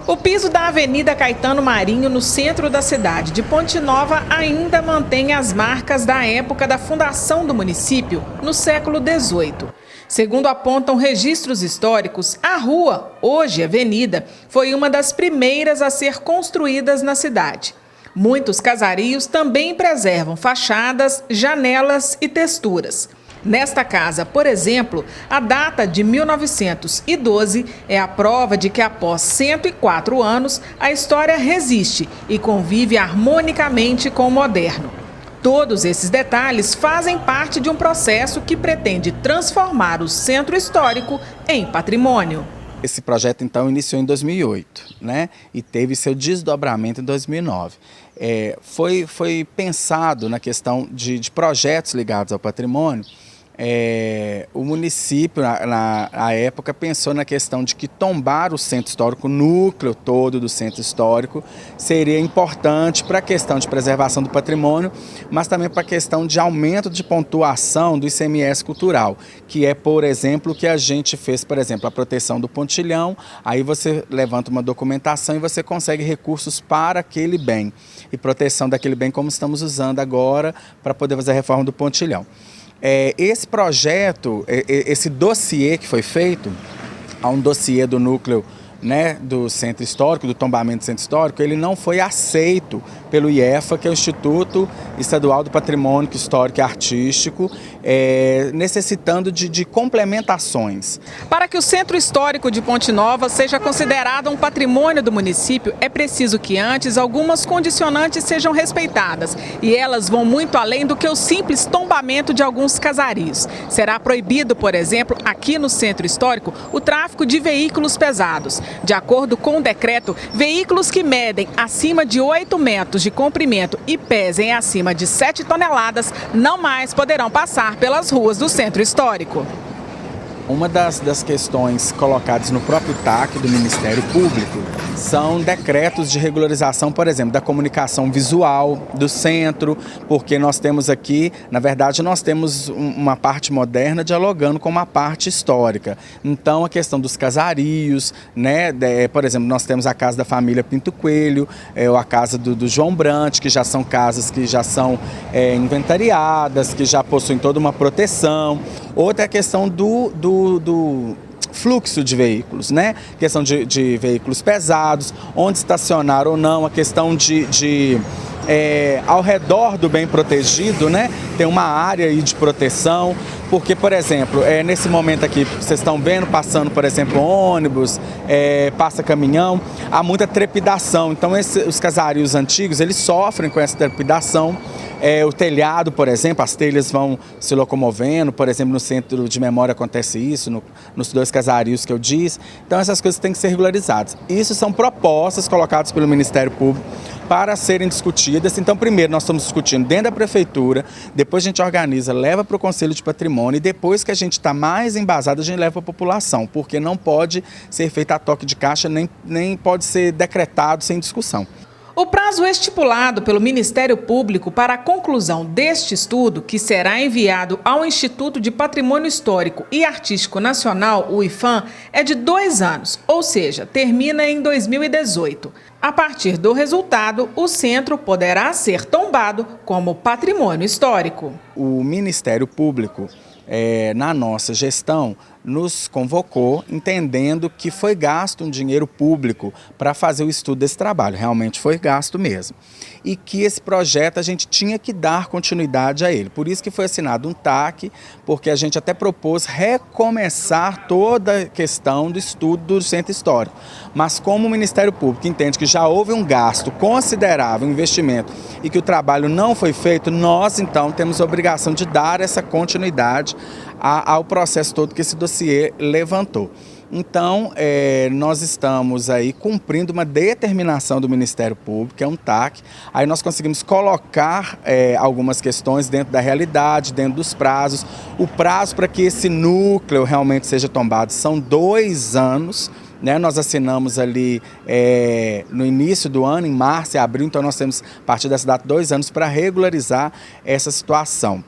O piso da Avenida Caetano Marinho, no centro da cidade de Ponte Nova, ainda mantém as marcas da época da fundação do município, no século XVIII. Segundo apontam registros históricos, a rua, hoje avenida, foi uma das primeiras a ser construídas na cidade. Muitos casarios também preservam fachadas, janelas e texturas. Nesta casa, por exemplo, a data de 1912 é a prova de que após 104 anos, a história resiste e convive harmonicamente com o moderno. Todos esses detalhes fazem parte de um processo que pretende transformar o centro histórico em patrimônio. Esse projeto, então, iniciou em 2008, né? E teve seu desdobramento em 2009. Foi pensado na questão de projetos ligados ao patrimônio. O município, na época, pensou na questão de que tombar o centro histórico, o núcleo todo do centro histórico, seria importante para a questão de preservação do patrimônio, mas também para a questão de aumento de pontuação do ICMS cultural, que é, por exemplo, o que a gente fez, por exemplo, a proteção do pontilhão. Aí você levanta uma documentação e você consegue recursos para aquele bem, e proteção daquele bem como estamos usando agora para poder fazer a reforma do pontilhão. Esse projeto, esse dossiê que foi feito, há um dossiê do núcleo, né, do centro histórico, do tombamento do centro histórico, ele não foi aceito pelo IEFA, que é o Instituto Estadual do Patrimônio Histórico e Artístico, necessitando de complementações. Para que o Centro Histórico de Ponte Nova seja considerado um patrimônio do município, é preciso que antes algumas condicionantes sejam respeitadas, e elas vão muito além do que o simples tombamento de alguns casarios. Será proibido, por exemplo, aqui no Centro Histórico, o tráfego de veículos pesados. De acordo com o decreto, veículos que medem acima de 8 metros de comprimento e pesem acima de 7 toneladas não mais poderão passar pelas ruas do Centro Histórico. Uma das questões colocadas no próprio TAC do Ministério Público são decretos de regularização, por exemplo, da comunicação visual do centro, porque nós temos aqui, na verdade, nós temos uma parte moderna dialogando com uma parte histórica. Então, a questão dos casarios, né, por exemplo, nós temos a casa da família Pinto Coelho, ou a casa do João Brant, que já são casas que já são inventariadas, que já possuem toda uma proteção. Outra é a questão do fluxo de veículos, né? Questão de veículos pesados, onde estacionar ou não, a questão ao redor do bem protegido, né? Tem uma área aí de proteção, porque, por exemplo, nesse momento aqui, vocês estão vendo, passando, por exemplo, ônibus, passa caminhão, há muita trepidação. Então, os casarios antigos, eles sofrem com essa trepidação. O telhado, por exemplo, as telhas vão se locomovendo, por exemplo, no centro de memória acontece isso, nos 2 casarios que eu disse. Então, essas coisas têm que ser regularizadas. Isso são propostas colocadas pelo Ministério Público para serem discutidas. Então, primeiro nós estamos discutindo dentro da Prefeitura, depois a gente organiza, leva para o Conselho de Patrimônio e depois que a gente está mais embasado, a gente leva para a população, porque não pode ser feito a toque de caixa, nem pode ser decretado sem discussão. O prazo estipulado pelo Ministério Público para a conclusão deste estudo, que será enviado ao Instituto de Patrimônio Histórico e Artístico Nacional, o IPHAN, é de 2 anos, ou seja, termina em 2018. A partir do resultado, o centro poderá ser tombado como patrimônio histórico. O Ministério Público, na nossa gestão, nos convocou, entendendo que foi gasto um dinheiro público para fazer o estudo desse trabalho. Realmente foi gasto mesmo. E que esse projeto a gente tinha que dar continuidade a ele. Por isso que foi assinado um TAC, porque a gente até propôs recomeçar toda a questão do estudo do centro histórico. Mas como o Ministério Público entende que já houve um gasto considerável, um investimento, e que o trabalho não foi feito, nós então temos a obrigação de dar essa continuidade ao processo todo que esse dossiê levantou. Então, nós estamos aí cumprindo uma determinação do Ministério Público, que é um TAC. Aí nós conseguimos colocar algumas questões dentro da realidade, dentro dos prazos. O prazo para que esse núcleo realmente seja tombado são 2 anos. Né? Nós assinamos ali no início do ano, em março e abril, então nós temos, a partir dessa data, 2 anos para regularizar essa situação.